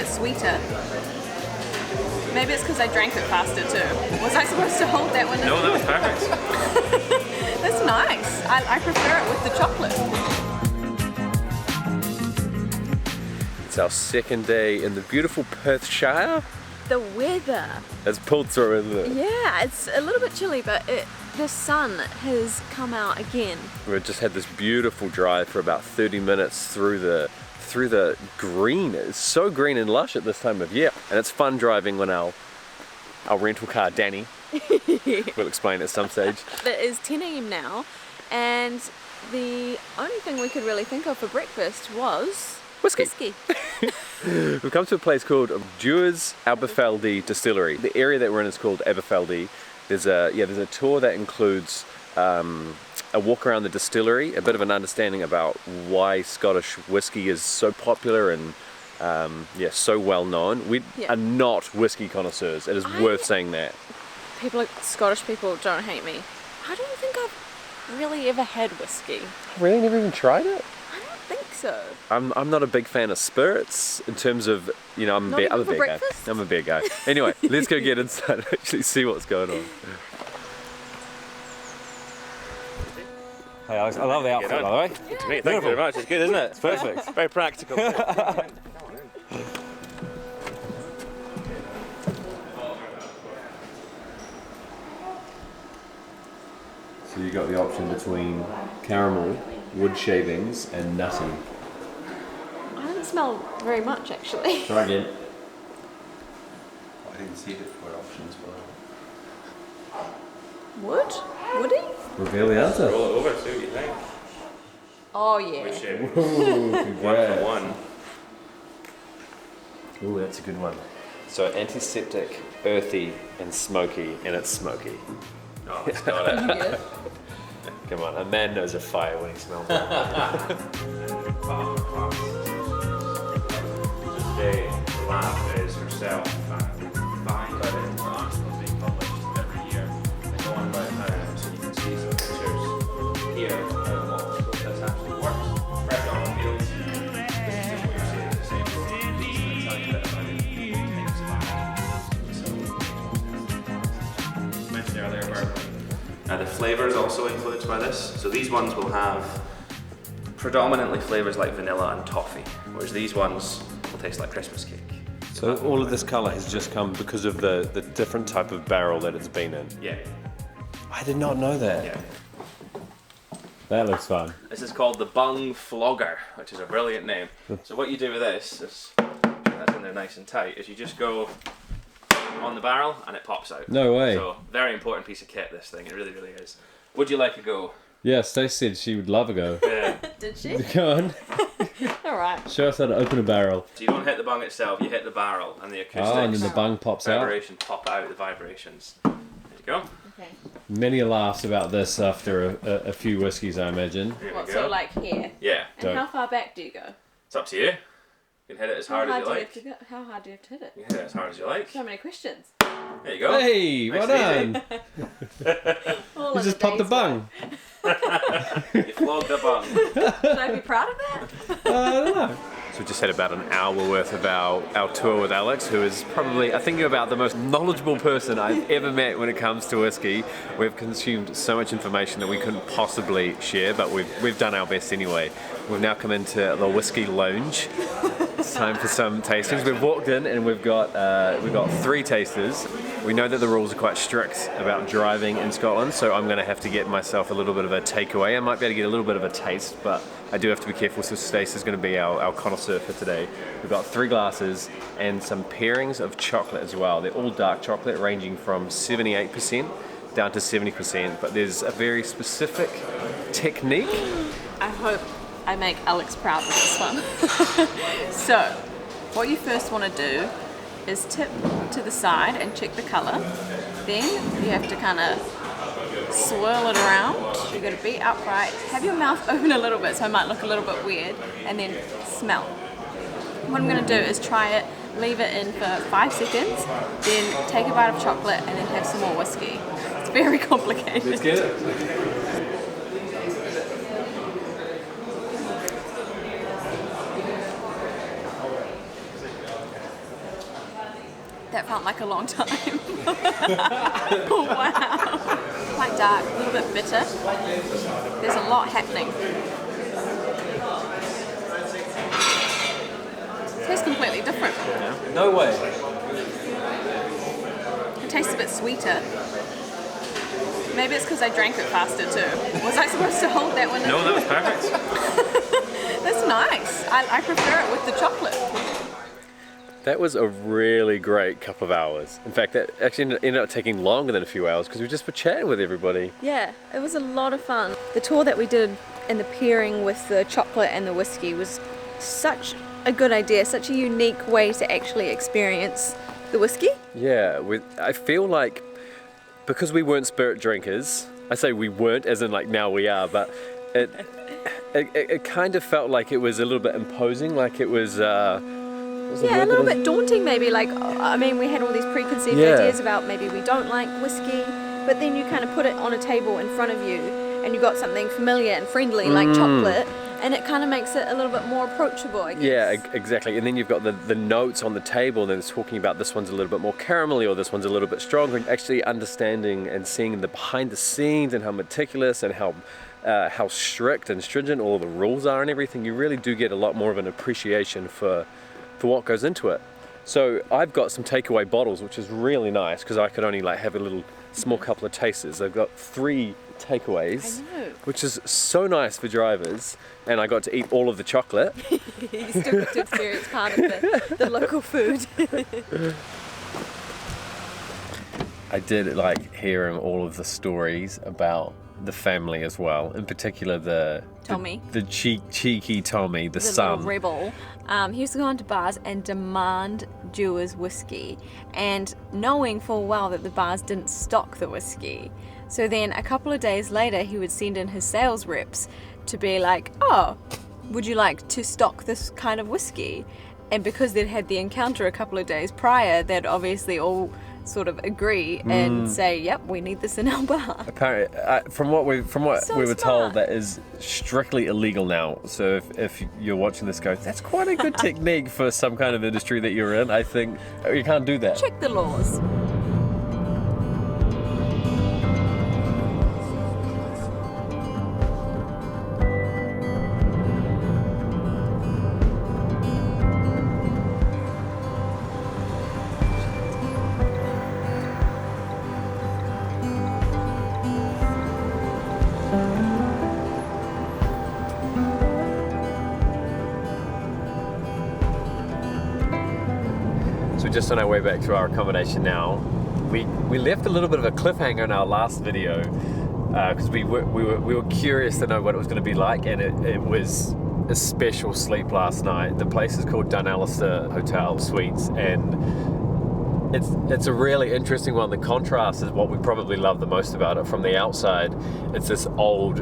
bit sweeter. Maybe it's because I drank it faster too. Was I supposed to hold that one? No, that was perfect. That's nice. I prefer it with the chocolate. It's our second day in the beautiful Perthshire. The weather. It's pulled through, isn't it? Yeah, it's a little bit chilly, but the sun has come out again. We've just had this beautiful drive for about 30 minutes through the green. It's so green and lush at this time of year, and it's fun driving on our rental car, Danny. We'll explain at some stage. It is 10 a.m. now, and the only thing we could really think of for breakfast was Whisky. We've come to a place called Dewars Aberfeldy Distillery. The area that we're in is called Aberfeldy. There's a tour that includes a walk around the distillery, a bit of an understanding about why Scottish whiskey is so popular and so well known. We are not whiskey connoisseurs. It is worth saying that. Scottish people don't hate me. I don't think I've really ever had whiskey. Really, never even tried it? I don't think so. I'm not a big fan of spirits in terms of, I'm a beer guy. I'm a beer guy. Anyway, let's go get inside and actually see what's going on. Hey Alex, I love the outfit, by the way. Good to meet you. Thank you very much. It's good, isn't it? It's perfect. It's very practical. So you got the option between caramel, wood shavings, and nutty. I don't smell very much, actually. Try again. I didn't see it for options, but Wood? Woody? Reveal the answer. Roll it over, see what you think. Oh yeah. Which shape? Ooh, One congrats. for one. Ooh, that's a good one. So antiseptic, earthy, and smoky, and it's smoky. Oh, it's got it. Good. Come on, a man knows a fire when he smells it. Today, the lab is herself find out an article being published every year. They go on about how, so you can see some pictures here of how the malt this actually works. Fresh on the fields. This is just what you're seeing, the same piece. I'll tell you a bit about it. So, mentioned earlier where the flavour is also influenced by this. So these ones will have predominantly flavours like vanilla and toffee, whereas these ones will taste like Christmas cake. So all of this colour has just come because of the different type of barrel that it's been in. Yeah. I did not know that. Yeah. That looks fun. This is called the Bung Flogger, which is a brilliant name. So what you do with this is, that's in there nice and tight, is you just go on the barrel and it pops out. No way. So very important piece of kit, this thing. It really, really is. Would you like a go? Yeah, Stacey said she would love a go. Yeah. Did she? Go on. Alright. Show us how to open a barrel. So you don't hit the bung itself, you hit the barrel and the acoustics. Oh, and then the bung pops out. Vibrations pop out, the vibrations. There you go. Okay. Many laughs about this after a few whiskies, I imagine. Here What, we so go. like here? Yeah. And Don't. how far back do you go? It's up to you. You can hit it as hard as you like. How hard do you have to hit it? You can hit it as hard as you like. So many questions. There you go. Hey, Nice well and done. All You in just a popped the day's bung. You flogged the bung. work. Should I be proud of that? I don't know. So we just had about an hour worth of our tour with Alex, who is probably, I think, about the most knowledgeable person I've ever met when it comes to whiskey. We've consumed so much information that we couldn't possibly share, but we've done our best anyway. We've now come into the whiskey lounge. It's time for some tastings. We've walked in and we've got 3 tasters. We know that the rules are quite strict about driving in Scotland, so I'm going to have to get myself a little bit of a takeaway. I might be able to get a little bit of a taste, but I do have to be careful. So Stacey is going to be our connoisseur for today. We've got 3 glasses and some pairings of chocolate as well. They're all dark chocolate, ranging from 78% down to 70%, but there's a very specific technique. I hope I make Alex proud with this one. So, what you first want to do is tip to the side and check the colour. Then you have to kind of swirl it around. You've got to be upright, have your mouth open a little bit so it might look a little bit weird, and then smell. What I'm going to do is try it, leave it in for 5 seconds, then take a bite of chocolate and then have some more whiskey. It's very complicated. Let's get it. that felt like a long time. Wow. Quite dark, a little bit bitter. There's a lot happening. It tastes completely different. No way. It tastes a bit sweeter. Maybe it's because I drank it faster too. Was I supposed to hold that one? No, that was perfect. That's nice. I prefer it with the chocolate. That was a really great couple of hours. In fact, that actually ended up taking longer than a few hours because we just were chatting with everybody. Yeah, it was a lot of fun. The tour that we did and the pairing with the chocolate and the whiskey was such a good idea, such a unique way to actually experience the whiskey. Yeah, I feel like because we weren't spirit drinkers, I say we weren't as in like now we are, but it kind of felt like it was a little bit imposing, like it was... Yeah, a little bit daunting maybe, like, I mean, we had all these preconceived ideas about maybe we don't like whiskey, but then you kind of put it on a table in front of you and you got something familiar and friendly like chocolate, and it kind of makes it a little bit more approachable, I guess. Yeah, exactly. And then you've got the notes on the table, and then it's talking about this one's a little bit more caramelly or this one's a little bit stronger, and actually understanding and seeing the behind the scenes and how meticulous and how strict and stringent all the rules are and everything. You really do get a lot more of an appreciation for what goes into it. So I've got some takeaway bottles, which is really nice because I could only like have a little small couple of tasters. I've got 3 takeaways, which is so nice for drivers, and I got to eat all of the chocolate. You still got to experience part of the local food. I did like hearing all of the stories about the family as well, in particular the Tommy, the cheeky Tommy, the son. Little rebel. He used to go into bars and demand Dewars whiskey, and knowing full well that the bars didn't stock the whiskey. So then a couple of days later he would send in his sales reps to be like, oh, would you like to stock this kind of whiskey? And because they'd had the encounter a couple of days prior, they'd obviously all sort of agree and say, yep, we need this in our bar. Apparently, from what we were told, that is strictly illegal now. So if you're watching this go, that's quite a good technique for some kind of industry that you're in. I think you can't do that. Check the laws. Just on our way back to our accommodation now, we left a little bit of a cliffhanger in our last video because we were curious to know what it was going to be like, and it was a special sleep last night. The place is called Dunalister Hotel Suites, and it's a really interesting one. The contrast is what we probably love the most about it. From the outside, it's this old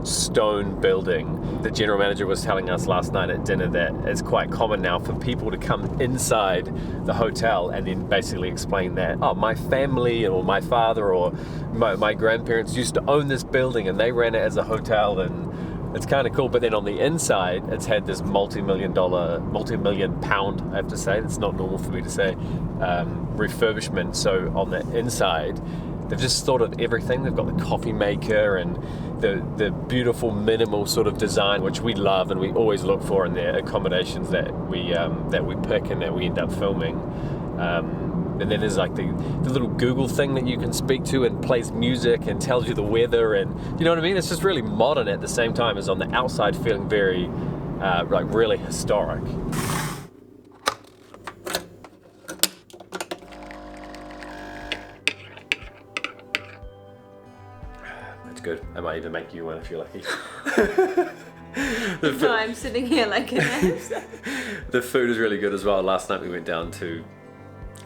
stone building. The general manager was telling us last night at dinner that it's quite common now for people to come inside the hotel and then basically explain that, oh, my family or my father or my grandparents used to own this building and they ran it as a hotel, and it's kind of cool. But then on the inside, it's had this multi-million pound, I have to say, it's not normal for me to say, refurbishment. So on the inside, they've just thought of everything. They've got the coffee maker and the beautiful minimal sort of design, which we love and we always look for in the accommodations that we pick and that we end up filming. And then there's like the little Google thing that you can speak to and plays music and tells you the weather, and you know what I mean? It's just really modern at the same time as on the outside feeling very like really historic. Good. I might even make you one if you're lucky. No, I'm sitting here like an ass. The food is really good as well. Last night we went down to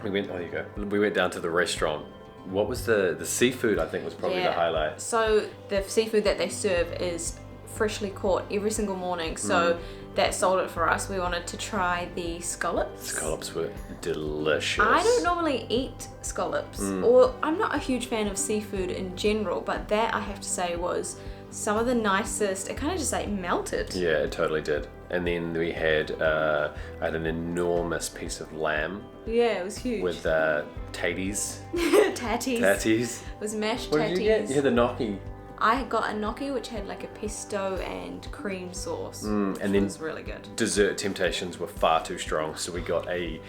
the restaurant. What was the seafood? I think was probably the highlight. So the seafood that they serve is freshly caught every single morning. So that sold it for us. We wanted to try the scallops. Scallops were delicious. I don't normally eat scallops, or I'm not a huge fan of seafood in general, but that I have to say was some of the nicest. It kind of just like melted. Yeah, it totally did. And then we had I had an enormous piece of lamb Yeah, it was huge. with tatties. Tatties. Tatties. It was mashed What tatties. did you get? You had the gnocchi. I got a gnocchi which had like a pesto and cream sauce, and which then was really good. Dessert temptations were far too strong, so we got a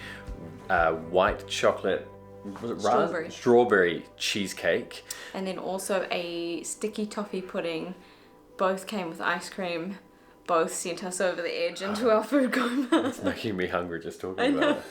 white chocolate, was it Strawberry. strawberry cheesecake. And then also a sticky toffee pudding. Both came with ice cream. Both sent us over the edge into our food coma. It's making me hungry just talking about it.